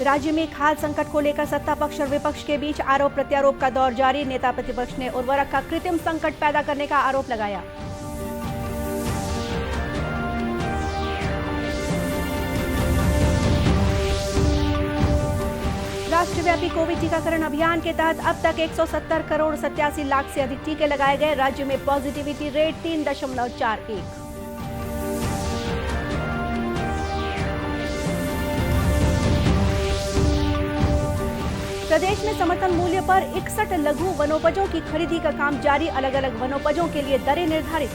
राज्य में खाद्य संकट को लेकर सत्ता पक्ष और विपक्ष के बीच आरोप प्रत्यारोप का दौर जारी। नेता प्रतिपक्ष ने उर्वरक का कृत्रिम संकट पैदा करने का आरोप लगाया। राष्ट्रव्यापी कोविड टीकाकरण अभियान के तहत अब तक 170 करोड़ 87 लाख से अधिक टीके लगाए गए। राज्य में पॉजिटिविटी रेट 3.41। प्रदेश में समर्थन मूल्य पर 61 लघु वनोपजों की खरीदी का काम जारी। अलग अलग वनोपजों के लिए दरें निर्धारित।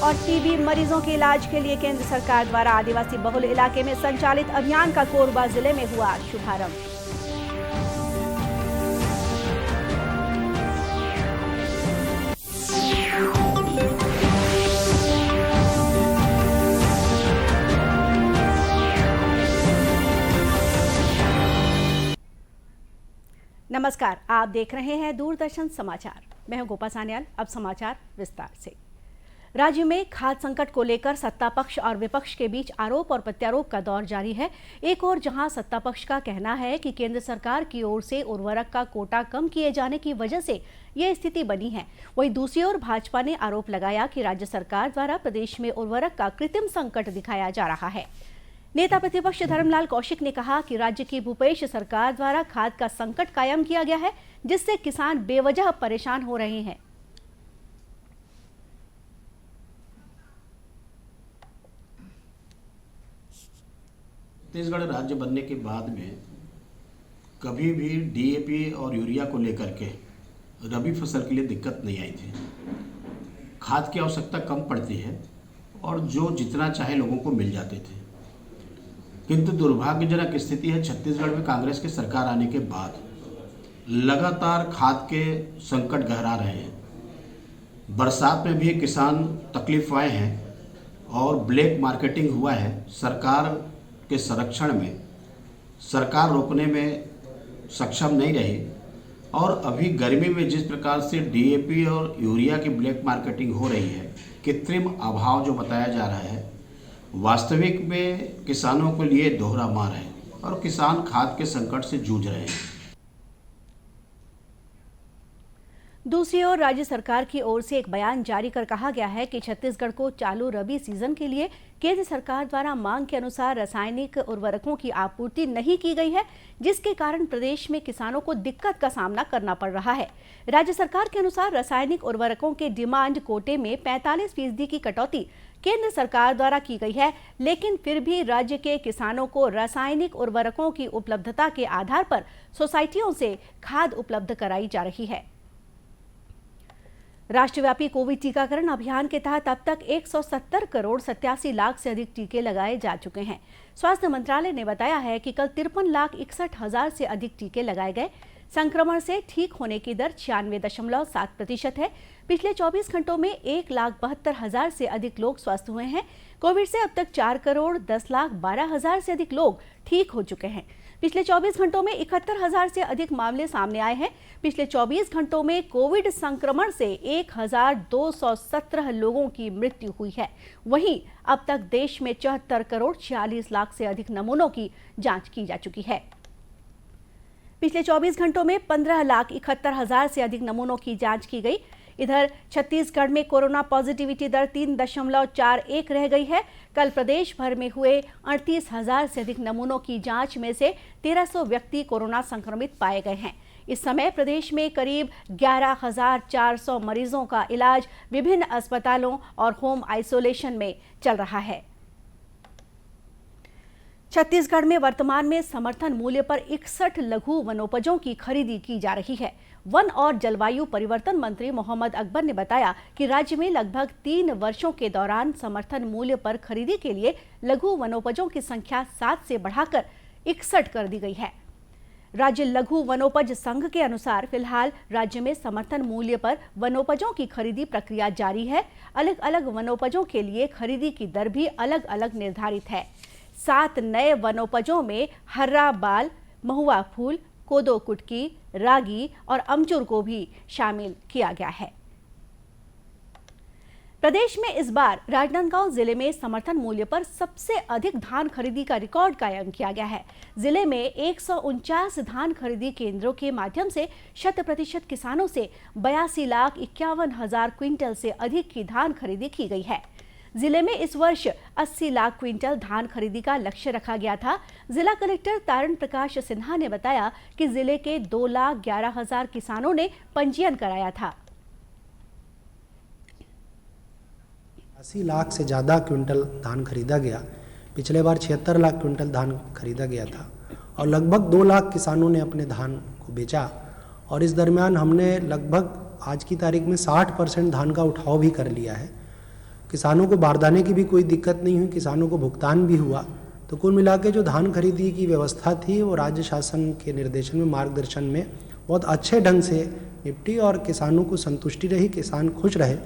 और टीबी मरीजों के इलाज के लिए केंद्र सरकार द्वारा आदिवासी बहुल इलाके में संचालित अभियान का कोरबा जिले में हुआ शुभारंभ। नमस्कार, आप देख रहे हैं दूरदर्शन समाचार। मैं हूं गोपा सान्याल। अब समाचार विस्तार से। राज्य में खाद्य संकट को लेकर सत्ता पक्ष और विपक्ष के बीच आरोप और प्रत्यारोप का दौर जारी है। एक ओर जहां सत्ता पक्ष का कहना है कि केंद्र सरकार की ओर से उर्वरक का कोटा कम किए जाने की वजह से ये स्थिति बनी है, वहीं दूसरी ओर भाजपा ने आरोप लगाया कि राज्य सरकार द्वारा प्रदेश में उर्वरक का कृत्रिम संकट दिखाया जा रहा है। नेता प्रतिपक्ष धर्मलाल कौशिक ने कहा कि राज्य की भूपेश सरकार द्वारा खाद का संकट कायम किया गया है, जिससे किसान बेवजह परेशान हो रहे हैं। छत्तीसगढ़ राज्य बनने के बाद में कभी भी डीएपी और यूरिया को लेकर के रबी फसल के लिए दिक्कत नहीं आई थी। खाद की आवश्यकता कम पड़ती है और जो जितना चाहे लोगों को मिल जाते थे, किंतु दुर्भाग्यजनक स्थिति है छत्तीसगढ़ में कांग्रेस की सरकार आने के बाद लगातार खाद के संकट गहरा रहे हैं। बरसात में भी किसान तकलीफ आए हैं और ब्लैक मार्केटिंग हुआ है। सरकार के संरक्षण में सरकार रोकने में सक्षम नहीं रही और अभी गर्मी में जिस प्रकार से डीएपी और यूरिया की ब्लैक मार्केटिंग हो रही है, कृत्रिम अभाव जो बताया जा रहा है, वास्तविक में किसानों के लिए दोहरा मार है और किसान खाद के संकट से जूझ रहे हैं। दूसरी ओर राज्य सरकार की ओर से एक बयान जारी कर कहा गया है कि छत्तीसगढ़ को चालू रबी सीजन के लिए केंद्र सरकार द्वारा मांग के अनुसार रासायनिक उर्वरकों की आपूर्ति नहीं की गई है, जिसके कारण प्रदेश में किसानों को दिक्कत का सामना करना पड़ रहा है। राज्य सरकार के अनुसार रासायनिक उर्वरकों के डिमांड कोटे में 45% की कटौती केंद्र सरकार द्वारा की गई है, लेकिन फिर भी राज्य के किसानों को रासायनिक उर्वरकों की उपलब्धता के आधार पर सोसाइटियों से खाद उपलब्ध कराई जा रही है। राष्ट्रव्यापी कोविड टीकाकरण अभियान के तहत अब तक 170 करोड़ 87 लाख से अधिक टीके लगाए जा चुके हैं। स्वास्थ्य मंत्रालय ने बताया है कि कल 53,61,000 से अधिक टीके लगाए गए। संक्रमण से ठीक होने की दर 96.7% है। पिछले 24 घंटों में 1,72,000 से अधिक लोग स्वस्थ हुए हैं। कोविड से अब तक 4 करोड़ 10,12,000 से अधिक लोग ठीक हो चुके हैं। पिछले 24 घंटों में 71,000 से अधिक मामले सामने आए हैं। पिछले 24 घंटों में कोविड संक्रमण से 1,217 लोगों की मृत्यु हुई है। वहीं अब तक देश में 74 करोड़ 46 लाख से अधिक नमूनों की जांच की जा चुकी है। पिछले 24 घंटों में 15,71,000 से अधिक नमूनों की जांच की गई। इधर छत्तीसगढ़ में कोरोना पॉजिटिविटी दर 3.41 रह गई है। कल प्रदेश भर में हुए 38,000 से अधिक नमूनों की जांच में से 1,300 व्यक्ति कोरोना संक्रमित पाए गए हैं। इस समय प्रदेश में करीब 11,400 मरीजों का इलाज विभिन्न अस्पतालों और होम आइसोलेशन में चल रहा है। छत्तीसगढ़ में वर्तमान में समर्थन मूल्य पर 61 लघु वनोपजों की खरीदी की जा रही है। वन और जलवायु परिवर्तन मंत्री मोहम्मद अकबर ने बताया कि राज्य में लगभग 3 वर्षों के दौरान समर्थन मूल्य पर खरीदी के लिए लघु वनोपजों की संख्या 7 से बढ़ाकर 61 कर दी गई है। राज्य लघु वनोपज संघ के अनुसार फिलहाल राज्य में समर्थन मूल्य पर वनोपजों की खरीदी प्रक्रिया जारी है। अलग अलग वनोपजों के लिए खरीदी की दर भी अलग अलग निर्धारित है। 7 नए वनोपजों में हर्रा बाल, महुआ फूल, कोदो कुटकी, रागी और अमचूर को भी शामिल किया गया है। प्रदेश में इस बार राजनांदगांव जिले में समर्थन मूल्य पर सबसे अधिक धान खरीदी का रिकॉर्ड कायम किया गया है। जिले में 149 धान खरीदी केंद्रों के माध्यम से 100% किसानों से 82,51,000 क्विंटल से अधिक की धान खरीदी की गई है। जिले में इस वर्ष 80 लाख क्विंटल धान खरीदी का लक्ष्य रखा गया था। जिला कलेक्टर तारण प्रकाश सिन्हा ने बताया कि जिले के 2,11,000 किसानों ने पंजीयन कराया था। 80 लाख से ज़्यादा क्विंटल धान खरीदा गया। पिछले बार 76 लाख क्विंटल धान खरीदा गया था और लगभग 2 लाख किसानों ने अपने धान को बेचा। और इस दरमियान हमने लगभग आज की तारीख में 60% धान का उठाव भी कर लिया है। किसानों को बारदाने की भी कोई दिक्कत नहीं हुई, किसानों को भुगतान भी हुआ। तो कुल मिला के जो धान खरीदी की व्यवस्था थी वो राज्य शासन के निर्देशन में, मार्गदर्शन में बहुत अच्छे ढंग से निपटी और किसानों को संतुष्टि रही, किसान खुश रहे।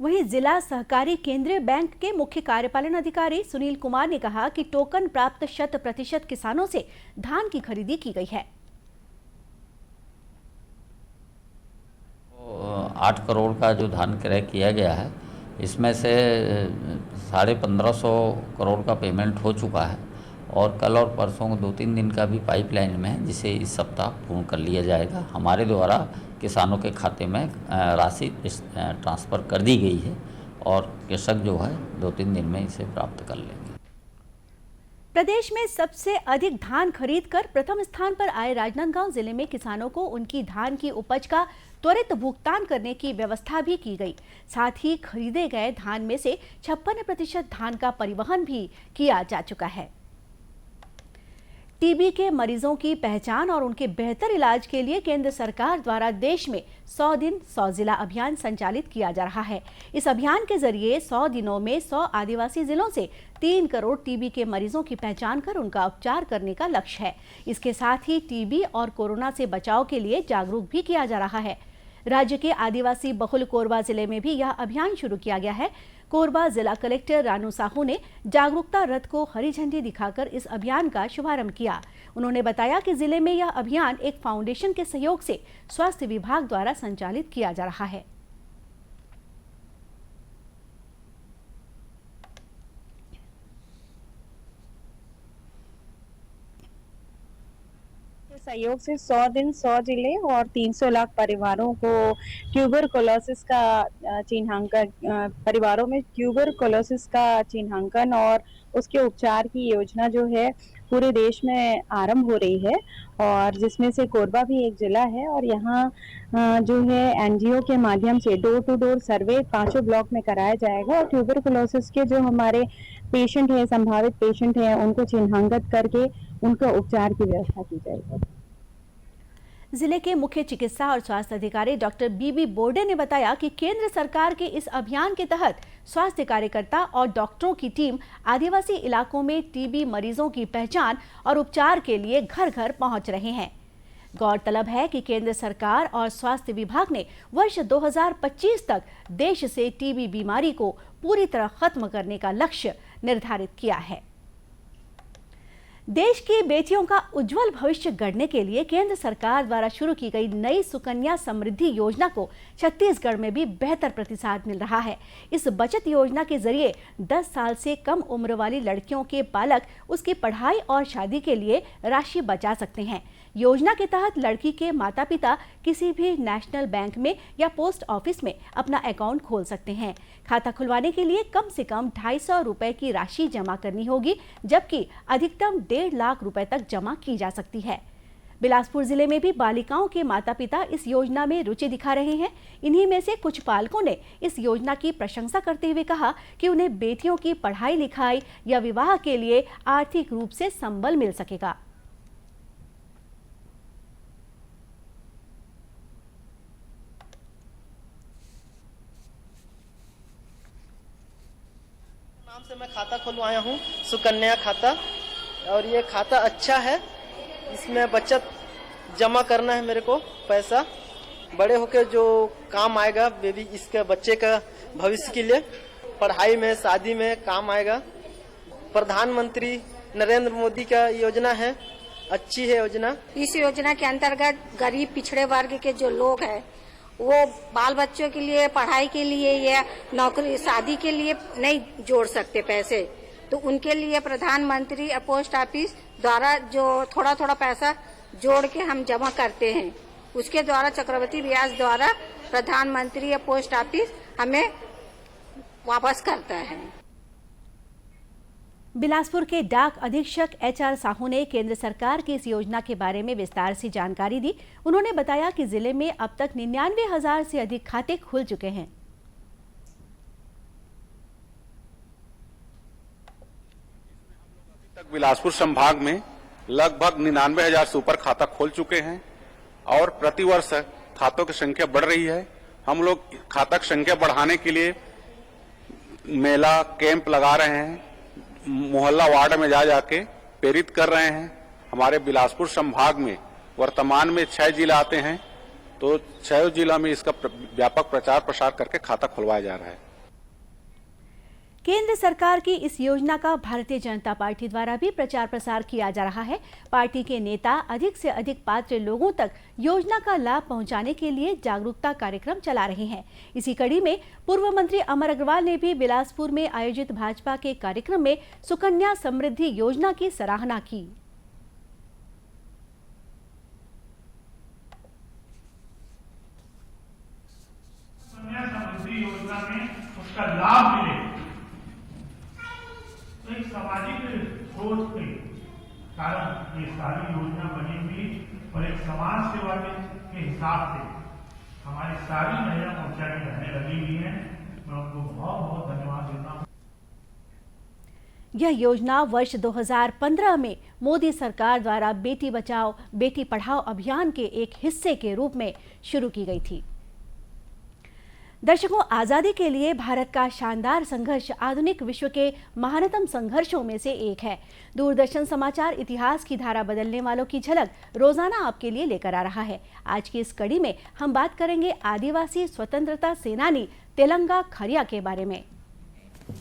वहीं जिला सहकारी केंद्रीय बैंक के मुख्य कार्यपालन अधिकारी सुनील कुमार ने कहा कि टोकन प्राप्त 100% किसानों से धान की खरीदी की गई है। 8 करोड़ का जो धान क्रय किया गया है, इसमें से 1550 करोड़ का पेमेंट हो चुका है और कल और परसों 2-3 दिन का भी पाइपलाइन में है, जिसे इस सप्ताह पूर्ण कर लिया जाएगा। हमारे द्वारा किसानों के खाते में राशि ट्रांसफ़र कर दी गई है और कृषक जो है 2-3 दिन में इसे प्राप्त कर लेंगे। प्रदेश में सबसे अधिक धान खरीदकर प्रथम स्थान पर आए राजनांदगांव जिले में किसानों को उनकी धान की उपज का त्वरित भुगतान करने की व्यवस्था भी की गई। साथ ही खरीदे गए धान में से 56% धान का परिवहन भी किया जा चुका है। टीबी के मरीजों की पहचान और उनके बेहतर इलाज के लिए केंद्र सरकार द्वारा देश में 100 दिन 100 जिला अभियान संचालित किया जा रहा है। इस अभियान के जरिए 100 दिनों में 100 आदिवासी जिलों से 3 करोड़ टीबी के मरीजों की पहचान कर उनका उपचार करने का लक्ष्य है। इसके साथ ही टीबी और कोरोना से बचाव के लिए जागरूक भी किया जा रहा है। राज्य के आदिवासी बहुल कोरबा जिले में भी यह अभियान शुरू किया गया है। कोरबा जिला कलेक्टर रानू साहू ने जागरूकता रथ को हरी झंडी दिखाकर इस अभियान का शुभारंभ किया। उन्होंने बताया कि जिले में यह अभियान एक फाउंडेशन के सहयोग से स्वास्थ्य विभाग द्वारा संचालित किया जा रहा है। सहयोग से 100 दिन 100 जिले और 300 लाख परिवारों को ट्यूबरकुलोसिस का चिन्हांकन, परिवारों में ट्यूबरकुलोसिस का चिन्हांकन और उसके उपचार की योजना जो है पूरे देश में आरंभ हो रही है और जिसमें से कोरबा भी एक जिला है। और यहाँ जो है एनजीओ के माध्यम से door to door survey 5 block में कराया जाएगा और ट्यूबरकुलोसिस के जो हमारे पेशेंट हैं, संभावित पेशेंट हैं, उनको चिन्हांकित करके उनका उपचार की व्यवस्था की जाएगी। जिले के मुख्य चिकित्सा और स्वास्थ्य अधिकारी डॉक्टर बीबी बोर्डे ने बताया कि केंद्र सरकार के इस अभियान के तहत स्वास्थ्य कार्यकर्ता और डॉक्टरों की टीम आदिवासी इलाकों में टीबी मरीजों की पहचान और उपचार के लिए घर घर पहुंच रहे हैं। गौरतलब है कि केंद्र सरकार और स्वास्थ्य विभाग ने वर्ष 2025 तक देश से टीबी बीमारी को पूरी तरह खत्म करने का लक्ष्य निर्धारित किया है। देश की बेटियों का उज्जवल भविष्य गढ़ने के लिए केंद्र सरकार द्वारा शुरू की गई नई सुकन्या समृद्धि योजना को छत्तीसगढ़ में भी बेहतर प्रतिसाद मिल रहा है। इस बचत योजना के जरिए 10 साल से कम उम्र वाली लड़कियों के पालक उसकी पढ़ाई और शादी के लिए राशि बचा सकते हैं। योजना के तहत लड़की के माता पिता किसी भी नेशनल बैंक में या पोस्ट ऑफिस में अपना अकाउंट खोल सकते हैं। खाता खुलवाने के लिए कम से कम 250 रुपए की राशि जमा करनी होगी, जबकि अधिकतम 1.5 लाख रुपए तक जमा की जा सकती है। बिलासपुर जिले में भी बालिकाओं के माता पिता इस योजना में रुचि दिखा रहे हैं। इन्हीं में से कुछ पालकों ने इस योजना की प्रशंसा करते हुए कहा कि उन्हें बेटियों की पढ़ाई लिखाई या विवाह के लिए आर्थिक रूप से संबल मिल सकेगा। नाम से मैं खाता खुलवाया हूँ, सुकन्या खाता, और ये खाता अच्छा है। इसमें बचत जमा करना है मेरे को, पैसा बड़े होकर जो काम आएगा बेबी, इसके बच्चे का भविष्य के लिए, पढ़ाई में, शादी में काम आएगा। प्रधानमंत्री नरेंद्र मोदी का योजना है, अच्छी है योजना। इस योजना के अंतर्गत गरीब पिछड़े वर्ग के जो लोग हैं वो बाल बच्चों के लिए, पढ़ाई के लिए या नौकरी शादी के लिए नहीं जोड़ सकते पैसे, तो उनके लिए प्रधानमंत्री पोस्ट ऑफिस द्वारा जो थोड़ा थोड़ा पैसा जोड़ के हम जमा करते हैं, उसके द्वारा चक्रवृद्धि ब्याज द्वारा प्रधानमंत्री या पोस्ट ऑफिस हमें वापस करता है। बिलासपुर के डाक अधीक्षक HR साहू ने केंद्र सरकार की इस योजना के बारे में विस्तार से जानकारी दी। उन्होंने बताया कि जिले में अब तक 99,000 से अधिक खाते खुल चुके हैं। तक बिलासपुर संभाग में लगभग 99,000 से ऊपर खाता खोल चुके हैं और प्रतिवर्ष खातों की संख्या बढ़ रही है। हम लोग खाता की संख्या बढ़ाने के लिए मेला कैंप लगा रहे हैं, मोहल्ला वार्ड में जा जाके प्रेरित कर रहे हैं। हमारे बिलासपुर संभाग में वर्तमान में 6 जिला आते हैं, तो 6 जिला में इसका व्यापक प्रचार प्रसार करके खाता खुलवाया जा रहा है। केंद्र सरकार की इस योजना का भारतीय जनता पार्टी द्वारा भी प्रचार प्रसार किया जा रहा है। पार्टी के नेता अधिक से अधिक पात्र लोगों तक योजना का लाभ पहुंचाने के लिए जागरूकता कार्यक्रम चला रहे हैं। इसी कड़ी में पूर्व मंत्री अमर अग्रवाल ने भी बिलासपुर में आयोजित भाजपा के कार्यक्रम में सुकन्या समृद्धि योजना की सराहना की। सुकन्या समृद्धि योजना में उसका लाभ मिले, एक सामाजिक सोच के कारण ये सारी योजना बनी हुई और एक समाज सेवा के हिसाब से हमारी सारी महिला मोर्चा की बहनें लगी हुई हैं। मैं उनको बहुत बहुत धन्यवाद देता हूँ। यह योजना वर्ष 2015 में मोदी सरकार द्वारा बेटी बचाओ बेटी पढ़ाओ अभियान के एक हिस्से के रूप में शुरू की गई थी। दर्शकों, आजादी के लिए भारत का शानदार संघर्ष आधुनिक विश्व के महानतम संघर्षों में से एक है। दूरदर्शन समाचार इतिहास की धारा बदलने वालों की झलक रोजाना आपके लिए लेकर आ रहा है। आज की इस कड़ी में हम बात करेंगे आदिवासी स्वतंत्रता सेनानी तेलंगा खरिया के बारे में।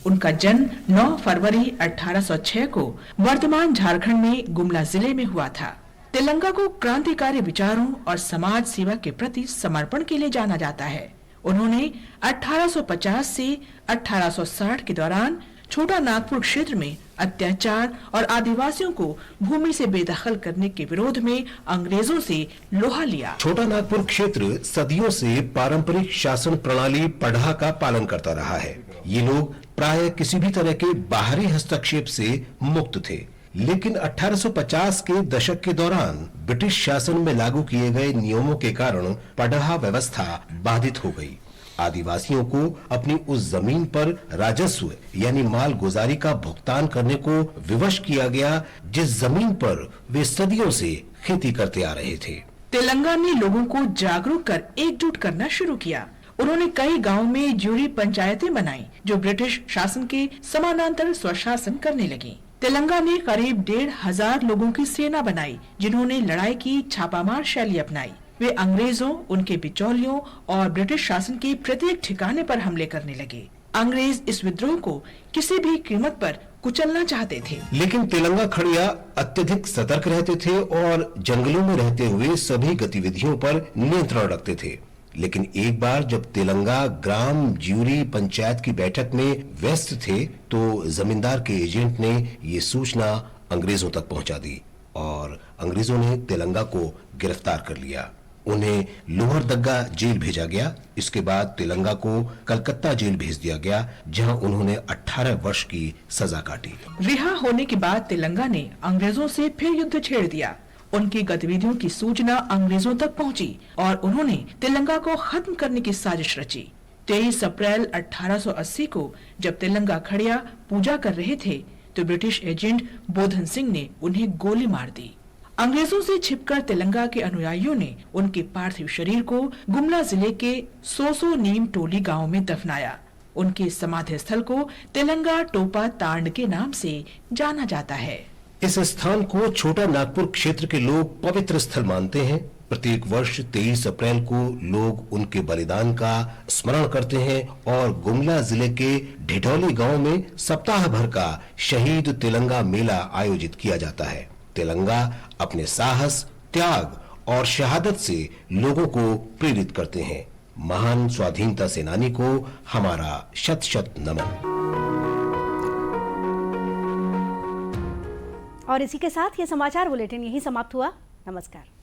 उनका जन्म 9 फरवरी 1806 को वर्तमान झारखंड में गुमला जिले में हुआ था। तेलंगा को क्रांतिकारी विचारों और समाज सेवा के प्रति समर्पण के लिए जाना जाता है। उन्होंने 1850 से 1860 के दौरान छोटा नागपुर क्षेत्र में अत्याचार और आदिवासियों को भूमि से बेदखल करने के विरोध में अंग्रेजों से लोहा लिया। छोटा नागपुर क्षेत्र सदियों से पारंपरिक शासन प्रणाली पढ़ा का पालन करता रहा है। ये लोग प्राय किसी भी तरह के बाहरी हस्तक्षेप से मुक्त थे, लेकिन 1850 के दशक के दौरान ब्रिटिश शासन में लागू किए गए नियमों के कारण पढ़ा व्यवस्था बाधित हो गई। आदिवासियों को अपनी उस जमीन पर राजस्व यानी माल गुजारी का भुगतान करने को विवश किया गया जिस जमीन पर वे सदियों से खेती करते आ रहे थे। तेलंगा ने लोगों को जागरूक कर एकजुट करना शुरू किया। उन्होंने कई गांवों में ज्यूरी पंचायतें बनाई जो ब्रिटिश शासन के समानांतर स्वशासन करने लगी। तेलंगा ने करीब 1,500 लोगों की सेना बनाई जिन्होंने लड़ाई की छापामार शैली अपनाई। वे अंग्रेजों, उनके बिचौलियों और ब्रिटिश शासन के प्रत्येक ठिकाने पर हमले करने लगे। अंग्रेज इस विद्रोह को किसी भी कीमत पर कुचलना चाहते थे, लेकिन तेलंगा खड़िया अत्यधिक सतर्क रहते थे और जंगलों में रहते हुए सभी गतिविधियों पर नियंत्रण रखते थे। लेकिन एक बार जब तेलंगा ग्राम ज्यूरी पंचायत की बैठक में व्यस्त थे तो जमींदार के एजेंट ने ये सूचना अंग्रेजों तक पहुंचा दी और अंग्रेजों ने तेलंगा को गिरफ्तार कर लिया। उन्हें लोहरदग्गा जेल भेजा गया। इसके बाद तेलंगा को कलकत्ता जेल भेज दिया गया जहां उन्होंने 18 वर्ष की सजा काटी। रिहा होने के बाद तेलंगा ने अंग्रेजों से फिर युद्ध छेड़ दिया। उनकी गतिविधियों की सूचना अंग्रेजों तक पहुंची और उन्होंने तेलंगा को खत्म करने की साजिश रची। 23 अप्रैल 1880 को जब तेलंगा खड़िया पूजा कर रहे थे तो ब्रिटिश एजेंट बोधन सिंह ने उन्हें गोली मार दी। अंग्रेजों से छिपकर तेलंगा के अनुयायियों ने उनके पार्थिव शरीर को गुमला जिले के सोसो नीम टोली गांव में दफनाया। उनके समाधि स्थल को तेलंगा टोपा तांड के नाम से जाना जाता है। इस स्थान को छोटा नागपुर क्षेत्र के लोग पवित्र स्थल मानते हैं। प्रत्येक वर्ष 23 अप्रैल को लोग उनके बलिदान का स्मरण करते हैं और गुमला जिले के ढिढौली गांव में सप्ताह भर का शहीद तेलंगा मेला आयोजित किया जाता है। तेलंगा अपने साहस, त्याग और शहादत से लोगों को प्रेरित करते हैं। महान स्वाधीनता सेनानी को हमारा शत शत नमन। और इसी के साथ ये समाचार बुलेटिन यहीं समाप्त हुआ। नमस्कार।